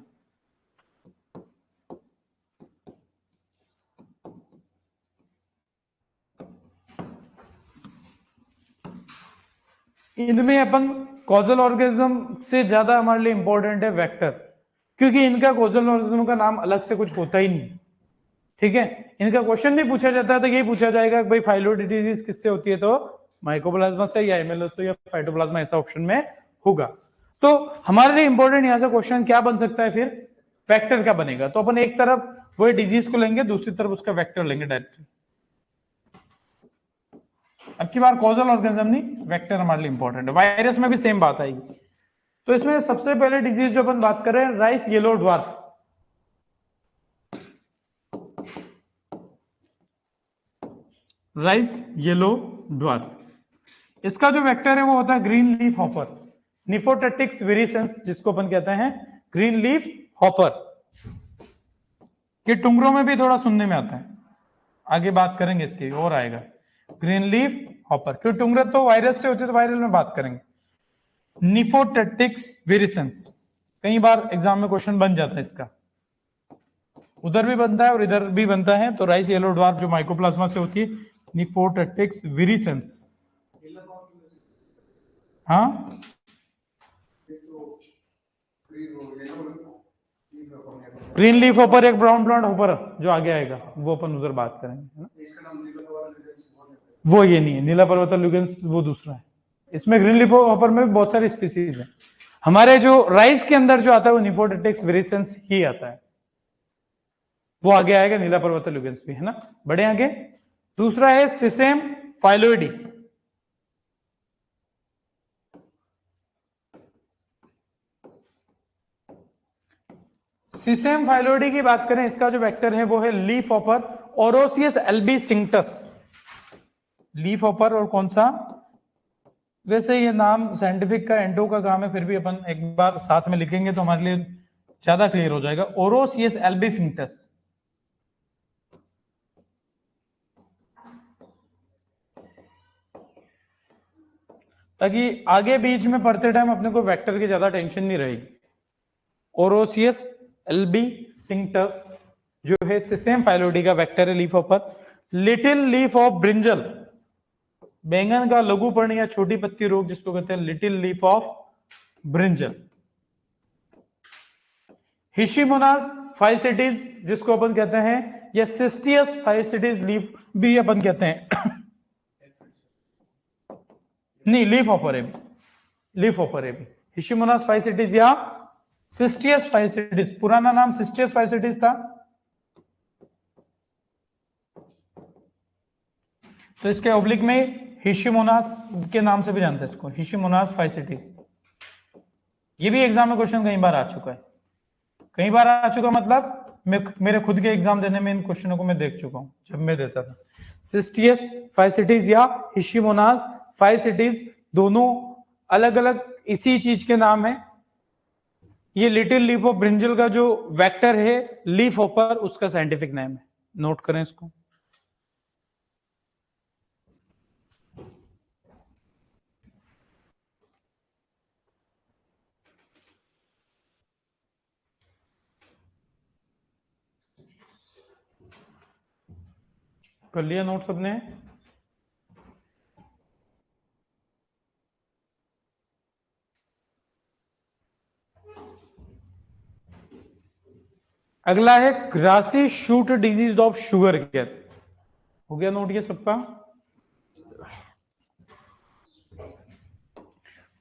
इनमें अपन कॉजल ऑर्गेनिज्म से ज्यादा हमारे लिए इंपॉर्टेंट है वेक्टर, क्योंकि इनका कॉजल ऑर्गेनिज्म का नाम अलग से कुछ होता ही नहीं। ठीक है, इनका क्वेश्चन भी पूछा जाता है तो यही पूछा जाएगा कि भाई फाइलोइड डिजीज किससे होती है, तो माइकोप्लाज्मा से या एमएलएस से या फाइटोप्लाज्मा, ऐसा ऑप्शन में होगा। तो हमारे लिए इंपॉर्टेंट यहां से क्वेश्चन क्या बन सकता है, फिर वेक्टर क्या बनेगा। तो अपन एक तरफ वही डिजीज को लेंगे, दूसरी तरफ उसका वेक्टर लेंगे डायरेक्टली। अब की बार कॉजल ऑर्गेनिज्म नहीं, वेक्टर हमारे लिए इंपॉर्टेंट है। वायरस में भी सेम बात आएगी। तो इसमें सबसे पहले डिजीज जो अपन बात कर रहे हैं, rice yellow dwarf. Rice yellow dwarf, इसका जो वेक्टर है वो होता है ग्रीन लीफ हॉपर, निफोटेटिक्स विरिसेंस, जिसको अपन कहते हैं ग्रीन लीफ हॉपर। ये टुंगरों में भी थोड़ा सुनने में आता है, आगे बात करेंगे इसकी और आएगा। ग्रीन लीफ हॉपर, क्यों टुंगरे तो वायरस से होती है, तो वायरल में बात करेंगे। निफोटेटिक्स विरिसेंस, कई बार एग्जाम में क्वेश्चन बन जाता है इसका, उधर भी बनता है और इधर भी बनता है। तो राइस येलो ड्वार्फ जो माइकोप्लाज्मा से होती है, निफोटेटिक्स विरिसेंस। हाँ, ग्रीन लीफ हॉपर एक ब्राउन प्लांट हॉपर जो आगे आएगा, वो अपन उधर बात करेंगे, है ना? वो ये नहीं है, नीला पर्वत लुगेंस वो दूसरा है। इसमें ग्रीन लीफ हॉपर में भी बहुत सारी स्पीसीज है। हमारे जो राइस के अंदर जो आता है वो निफोटेटिक्स विरिसेंस ही आता है, वो आगे आएगा, नीला पर्वत लुगेंस भी, है ना। बड़े आगे दूसरा है सिसेम फाइलोइडी। सिसेम फाइलोइडी की बात करें, इसका जो वेक्टर है वो है लीफ हॉपर ओरोसियस एल्बीसिंक्टस। लीफ हॉपर और कौन सा, वैसे ये नाम साइंटिफिक का एंटो का काम है, फिर भी अपन एक बार साथ में लिखेंगे तो हमारे लिए ज्यादा क्लियर हो जाएगा। ओरोसियस एल्बीसिंक्टस। ताकि आगे बीच में पढ़ते टाइम अपने को वेक्टर की ज्यादा टेंशन नहीं रहेगी। ओरोसियस एल्बीसिंक्टस जो है सिसेम फाइलोइडी का वेक्टर है, leaf hopper. Little leaf of brinjal, बैंगन का लघु पर्ण या छोटी पत्ती रोग जिसको कहते हैं लिटिल लीफ ऑफ ब्रिंजल। हिशिमोनास फाइसिटीज जिसको अपन कहते हैं, या सिस्टियस फाइसिटीज लीफ भी अपन कहते हैं। नहीं, लीफ हॉपर है, लीफ हॉपर है भी। हिशिमोनास फाइसिटीज या सिस्टियस फाइसिटीज, पुराना नाम सिस्टियस फाइसिटीज था। तो इसके ऑब्लिक में हिशिमोनास के नाम से भी जानते हैं इसको, हिशिमोनास फाइसिटीज। ये भी एग्जाम में क्वेश्चन कई बार आ चुका है, कई बार आ चुका मतलब मेरे खुद के एग्जाम देने में इन क्वेश्चनों को मैं देख चुका हूं जब मैं देता था। सिस्टियस फाइसिटीज या हिशिमोनास फाइसिटीज दोनों अलग अलग इसी चीज के नाम है। ये लिटिल लीफ ऑफ ब्रिंजल का जो वेक्टर है लीफ हॉपर, उसका साइंटिफिक नेम है, नोट करें इसको। कर लिया नोट सबने? अगला है grassy shoot disease of sugar cane. हो गया नोट ये सबका?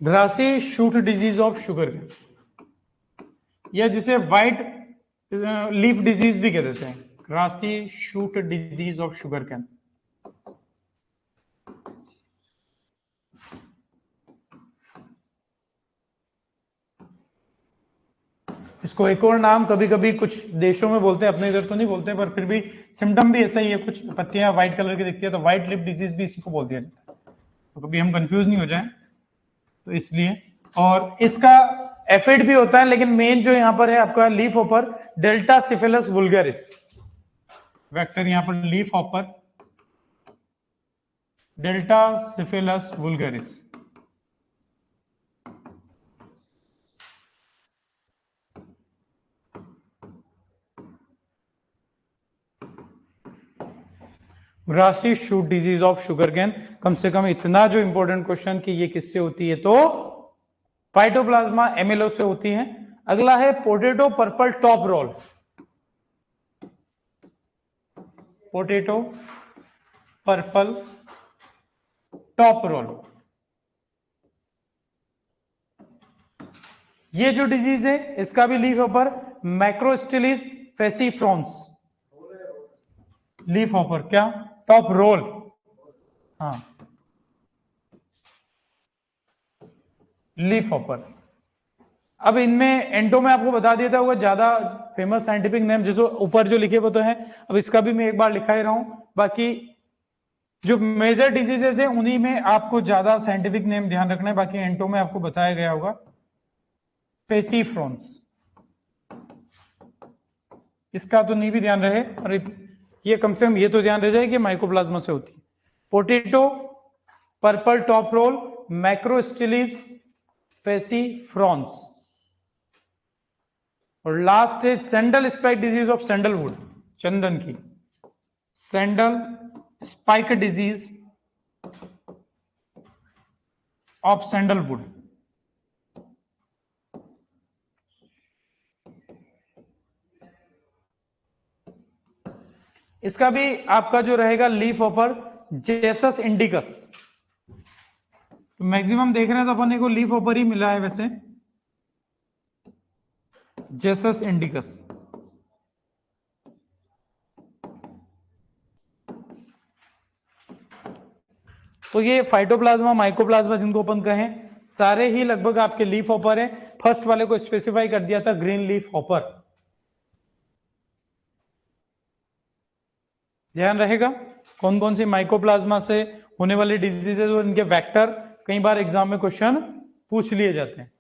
Grassy shoot disease of sugar cane, या जिसे व्हाइट लीफ डिजीज भी कह देते हैं, grassy shoot disease of sugar cane. इसको एक और नाम कभी कभी कुछ देशों में बोलते हैं, अपने इधर तो नहीं बोलते, पर फिर भी सिम्टम भी ऐसा ही है, कुछ पत्तियां व्हाइट कलर की दिखती है तो व्हाइट लिप डिजीज भी इसी को बोल दिया जाता है, तो कभी हम कंफ्यूज नहीं हो जाए तो इसलिए। और इसका एफिड भी होता है, लेकिन मेन जो यहां पर है आपका leafhopper Deltocephalus vulgaris vector, यहां पर leafhopper Deltocephalus vulgaris. Grassy shoot disease of sugar cane. कम से कम इतना जो इंपॉर्टेंट क्वेश्चन कि ये किससे होती है, तो फाइटोप्लाज्मा एमिलो से होती है। अगला है potato purple top roll. Potato purple top roll, ये जो डिजीज है इसका भी leaf hopper macrosteles fascifrons. Leaf hopper क्या, टॉप रोल, हाँ लीफ हॉपर। अब इनमें एंटो में आपको बता दिया था, होगा ज्यादा फेमस साइंटिफिक नेम जिसको ऊपर जो लिखे वो तो है, अब इसका भी मैं एक बार लिखा ही रहा हूं। बाकी जो मेजर डिजीजेस है उन्हीं में आपको ज्यादा साइंटिफिक नेम ध्यान रखना है, बाकी एंटो में आपको बताया गया होगा। पेसिफ्रॉन्स, इसका तो नहीं भी ध्यान रहे, और ये कम से कम ये तो ध्यान रह जाए कि माइकोप्लाज्मा से होती है। Potato purple top roll Macrosteles fascifrons. और लास्ट है sandal spike disease of sandalwood, चंदन की। Sandal spike disease of sandalwood. इसका भी आपका जो रहेगा लीफ हॉपर जेसस इंडिकस। तो मैक्सिमम देख रहे हैं तो अपन को लीफ हॉपर ही मिला है वैसे, जेसस इंडिकस। तो ये फाइटोप्लाज्मा माइकोप्लाज्मा जिनको अपन कहें सारे ही लगभग आपके लीफ हॉपर है। फर्स्ट वाले को स्पेसिफाई कर दिया था ग्रीन लीफ हॉपर, ध्यान रहेगा। कौन कौन सी माइकोप्लाज्मा से होने वाली डिजीजेज और इनके वेक्टर कई बार एग्जाम में क्वेश्चन पूछ लिए जाते हैं।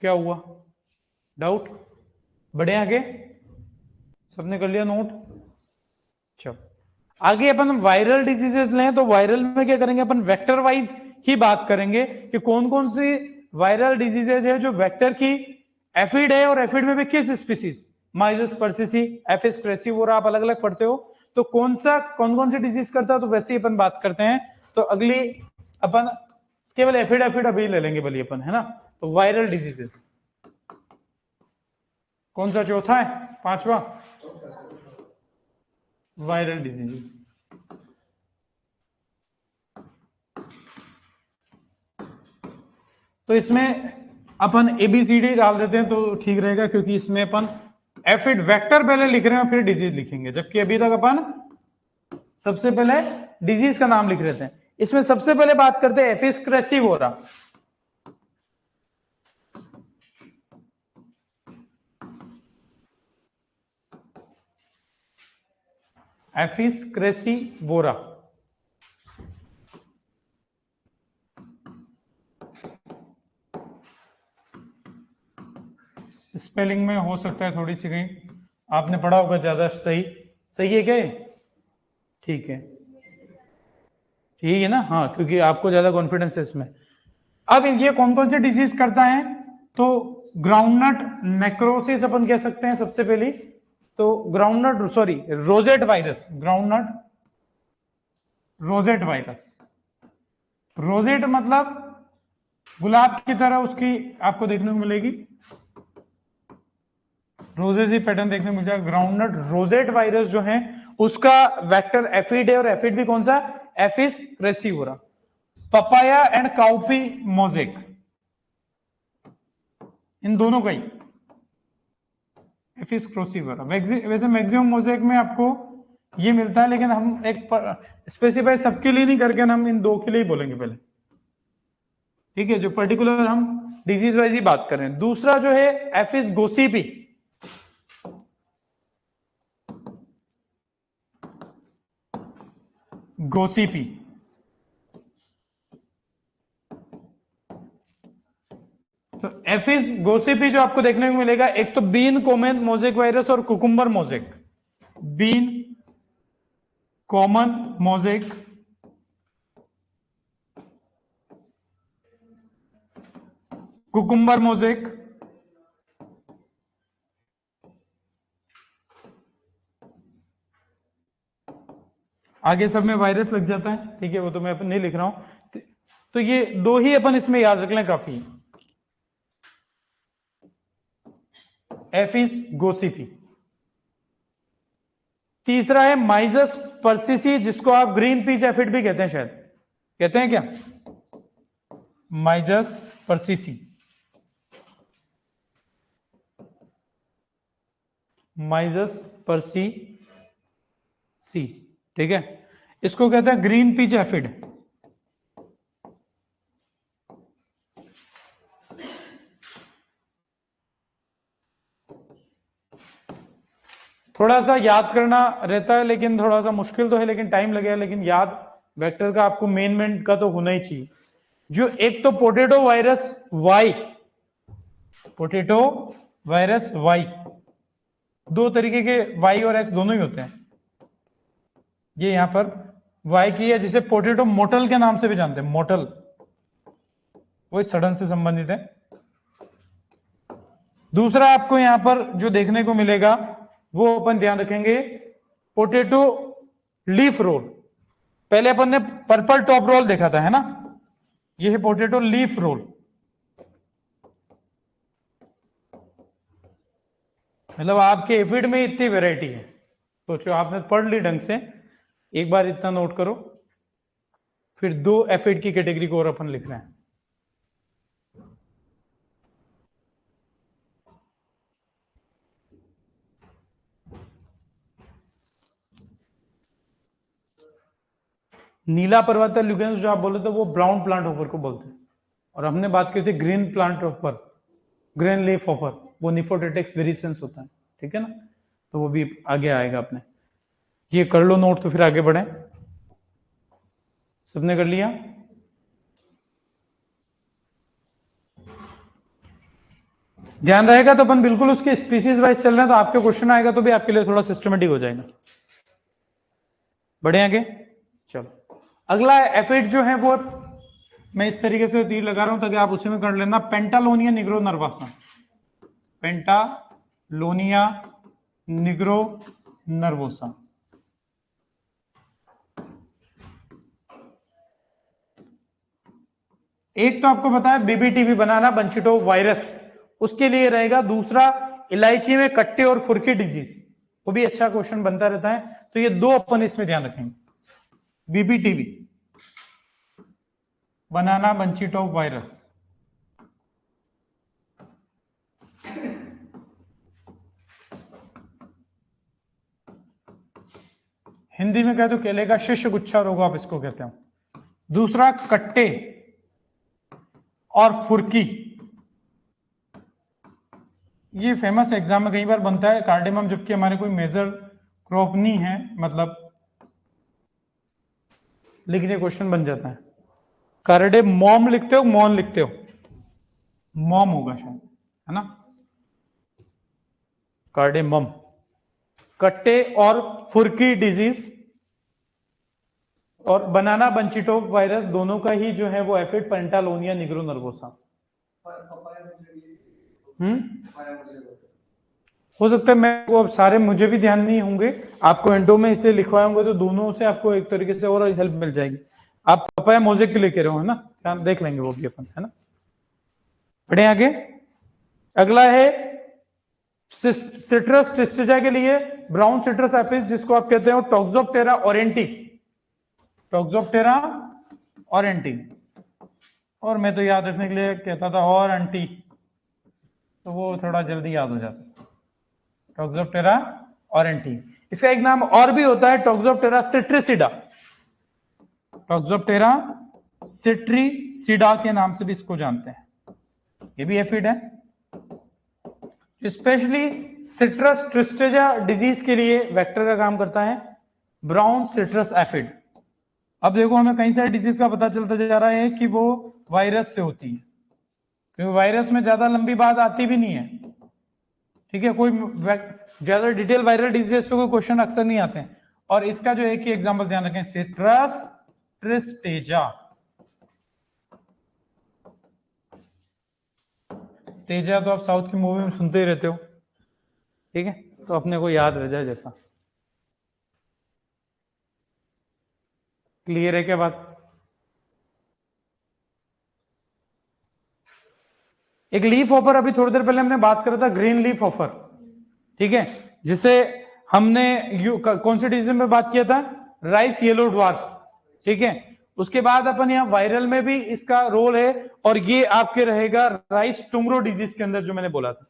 क्या हुआ, डाउट? बढ़े आगे, सबने कर लिया नोट? चलो आगे अपन वायरल डिजीजेस लें, तो वायरल में क्या करेंगे अपन, वेक्टर वाइज ही बात करेंगे कि कौन कौन सी वायरल डिजीजेज है जो वेक्टर की एफिड है, और एफिड में भी किस स्पीसीज, माइजस पर्सिसी, एफिस क्रेसिवोरा, आप अलग अलग पढ़ते हो, तो कौन कौन सी डिजीज करता है, तो वैसे ही अपन बात करते हैं। तो अगली अपन केवल एफिड एफिड अभी ले लेंगे बल्कि अपन, है ना। तो वायरल डिजीजेस कौन सा चौथा है, पांचवा, वायरल डिजीजेस। तो इसमें अपन एबीसीडी डाल देते हैं तो ठीक रहेगा, क्योंकि इसमें अपन एफिड वेक्टर पहले लिख रहे हैं फिर डिजीज लिखेंगे, जबकि अभी तक अपन सबसे पहले डिजीज का नाम लिख रहे थे। इसमें सबसे पहले बात करते हैं एफिस क्रेसिवोरा। एफिस क्रेसिवोरा, स्पेलिंग में हो सकता है थोड़ी सी कहीं आपने पढ़ा होगा ज्यादा, सही सही है क्या? ठीक है, ठीक है ना, हाँ, क्योंकि आपको ज्यादा कॉन्फिडेंस है इसमें। अब ये कौन कौन से डिजीज करता है, तो ग्राउंडनट नेक्रोसिस अपन कह सकते हैं सबसे पहली, तो groundnut sorry rosette virus, groundnut rosette virus. Rosette मतलब गुलाब की तरह उसकी आपको देखने को मिलेगी, रोजेस ही पैटर्न देखने को मिल जाएगा। ग्राउंडनट रोजेट वायरस जो है उसका वेक्टर एफिड है, और एफिड भी कौन सा, Aphis craccivora. Papaya and cowpea mosaic, इन दोनों का ही एफिस क्रेसिवोरा। वैसे मैक्सिमम मोजेक में आपको ये मिलता है, लेकिन हम एक स्पेसिफाई सबके लिए नहीं करके हम इन दो के लिए ही बोलेंगे पहले, ठीक है, जो पर्टिकुलर हम डिजीज वाइज ही बात कर रहे हैं। दूसरा जो है एफिस गोसिपी, गोसिपी। तो एफिस गोसिपी जो आपको देखने को मिलेगा, एक तो बीन कॉमन मोजेक वायरस और cucumber mosaic. Bean common mosaic, cucumber mosaic, आगे सब में वायरस लग जाता है, ठीक है, वो तो मैं नहीं लिख रहा हूं। तो ये दो ही अपन इसमें याद रख लें, काफी है। एफिस गोसिपी। तीसरा है माइजस पर्सिसी, जिसको आप ग्रीन पीच एफिड भी कहते हैं, शायद कहते हैं क्या, माइजस पर्सिसी। माइजस पर्सी सी, ठीक है, इसको कहते हैं ग्रीन पीच एफिड। थोड़ा सा याद करना रहता है, लेकिन थोड़ा सा मुश्किल तो है, लेकिन टाइम लगेगा, लेकिन याद वेक्टर का आपको मेन का तो होना ही चाहिए। जो एक तो potato virus Y, potato virus Y, दो तरीके के वाई और एक्स दोनों ही होते हैं। ये यहां पर वाई की है, जिसे पोटैटो मोटल के नाम से भी जानते हैं, मोटल, वही सड़न से संबंधित है। दूसरा आपको यहां पर जो देखने को मिलेगा वो अपन ध्यान रखेंगे, पोटैटो लीफ रोल। पहले अपन ने पर्पल टॉप रोल देखा था, है ना, ये है पोटैटो लीफ रोल। मतलब आपके एफिड में इतनी वैरायटी है, सोचो आपने पढ़ ली ढंग से, एक बार इतना नोट करो। फिर दो एफिड की कैटेगरी को और अपन लिख रहे हैं। नीला पर्वत ल्यूगेंस जो आप बोले थे वो ब्राउन प्लांट होपर को बोलते हैं, और हमने बात की थी green plant hopper, green leaf hopper, वो निफोटेटिक्स वेरिसेंस होता है, ठीक है ना, तो वो भी आगे आएगा अपने। ये कर लो नोट, तो फिर आगे बढ़े। सबने कर लिया? ध्यान रहेगा तो अपन बिल्कुल उसके स्पीसीज वाइज चल रहे हैं, तो आपके क्वेश्चन आएगा तो भी आपके लिए थोड़ा सिस्टमेटिक हो जाएगा। बढ़े आगे, चलो। अगला एफिड जो है वो मैं इस तरीके से तीर लगा रहा हूं ताकि आप उसी में कर लेना, Pentalonia nigronervosa. Pentalonia nigronervosa. एक तो आपको पता है बीबीटीबी बनाना बंचिटो वायरस, उसके लिए रहेगा। दूसरा इलायची में कट्टे और फुरकी डिजीज, वो भी अच्छा क्वेश्चन बनता रहता है, तो ये दो अपन इसमें ध्यान रखेंगे। बीबीटीबी बनाना बंचिटो वायरस, हिंदी में कहे तो केले का शिष्य गुच्छा रोग आप इसको कहते हो। दूसरा कट्टे और फुरकी, ये फेमस एग्जाम में कई बार बनता है, कार्डेमम जबकि हमारे कोई मेजर क्रॉप नहीं है, मतलब लिखने क्वेश्चन बन जाता है। कार्डे मॉम लिखते हो, मॉन लिखते हो, मॉम होगा शायद, है ना, कार्डेमम। कट्टे और फुरकी डिजीज और बनाना बंचिटो वायरस, दोनों का ही जो है वो एफिड पेंटालोनिया निग्रो नर्वोसा। हो सकता है, मैं वो अब सारे मुझे भी ध्यान नहीं होंगे, आपको एंडो में इसलिए लिखवाए होंगे, तो दोनों से आपको एक तरीके से और हेल्प मिल जाएगी। आप पपाया मोजेक के लेके रहे हो, है ना, देख लेंगे वो भी अपन, है ना। बढ़े आगे। अगला है सिट्रस टिस्टिजा के लिए ब्राउन सिट्रस एपिस, जिसको आप कहते हो टॉक्सोप्टेरा ओरेंटी, टॉक्सोप्टेरा ओरेंटी। और मैं तो याद रखने के लिए कहता था और एंटी, तो वो थोड़ा जल्दी याद हो जाता। टॉक्सोप्टेरा ओरेंटी, इसका एक नाम और भी होता है टॉक्सोप्टेरा सिट्रिसिडा, टॉक्सोप्टेरा सिट्रिसिडा के नाम से भी इसको जानते हैं। ये भी एफिड है, स्पेशली सिट्रस ट्रिस्टेजा डिजीज के लिए वेक्टर का काम करता है, ब्राउन सिट्रस एफिड। अब देखो हमें कई सारे डिजीज का पता चलता जा रहा है कि वो वायरस से होती है, क्योंकि वायरस में ज्यादा लंबी बात आती भी नहीं है, ठीक है, कोई ज्यादा डिटेल वायरल डिजीज पे कोई क्वेश्चन अक्सर नहीं आते हैं। और इसका जो एक ही एग्जांपल ध्यान रखें, सिट्रस ट्रिस्टेजा। तेजा तो आप साउथ की मूवी में सुनते ही रहते हो, ठीक है, तो अपने को याद रह जाए जैसा। क्लियर है क्या बात? एक लीफ हॉपर, अभी थोड़ी देर पहले हमने बात करा था ग्रीन लीफ हॉपर, ठीक है, जिसे हमने कौन से डिजीज में बात किया था? राइस येलो ड्वार्फ, ठीक है। उसके बाद अपन यहाँ वायरल में भी इसका रोल है, और ये आपके रहेगा राइस टुंगरो डिजीज के अंदर जो मैंने बोला था,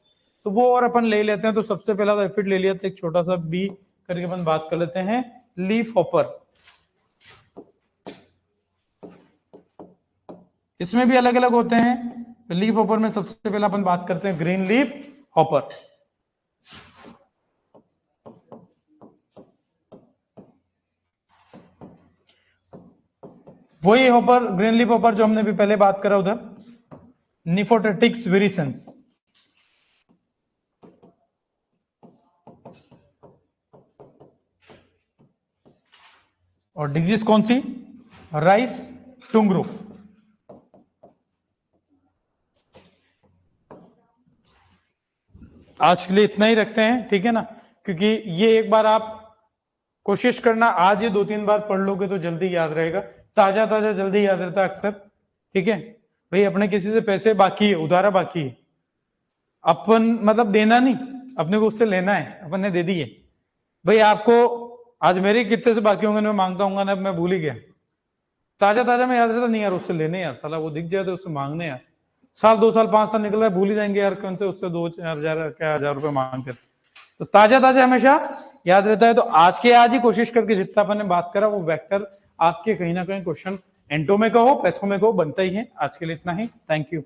तो वो और अपन ले लेते हैं। तो सबसे पहला तो एफिड ले लिया था, एक छोटा सा बी करके अपन बात कर लेते हैं, लीफ हॉपर। इसमें भी अलग अलग होते हैं। लीफ हॉपर में सबसे पहले अपन बात करते हैं ग्रीन लीफ हॉपर। वही हॉपर, ग्रीन लीफ हॉपर जो हमने भी पहले बात करा उधर, निफोटेटिक्स विरिसेंस। और डिजीज कौन सी? राइस टुंगरो। आज के लिए इतना ही रखते हैं, ठीक है ना, क्योंकि ये एक बार आप कोशिश करना, आज ये 2-3 बार पढ़ लोगे तो जल्दी याद रहेगा। ताजा ताजा जल्दी याद रहता है अक्सर, ठीक है भाई। अपने किसी से पैसे बाकी है, उधारा बाकी है, अपन मतलब देना नहीं, अपने को उससे लेना है, अपन ने दे दिए भाई। आपको आज मेरे कितने से बाकी होंगे मैं मांगता हूँ ना, मैं भूल ही गया। ताजा ताजा में याद रहता नहीं यार, उससे लेने यार, साला वो दिख जाए तो उससे मांगने यार। साल 2 साल 5 साल निकल रहा है, भूल ही जाएंगे यार कौन से उससे 2-4 क्या 1000 रुपए मांगते। तो ताजा ताजा हमेशा याद रहता है। तो आज के आज ही कोशिश करके जितना अपन ने बात करा वो वेक्टर आपके कहीं ना कहीं क्वेश्चन एंटो में का हो, पैथो में का हो, बनता ही है। आज के लिए इतना ही, थैंक यू।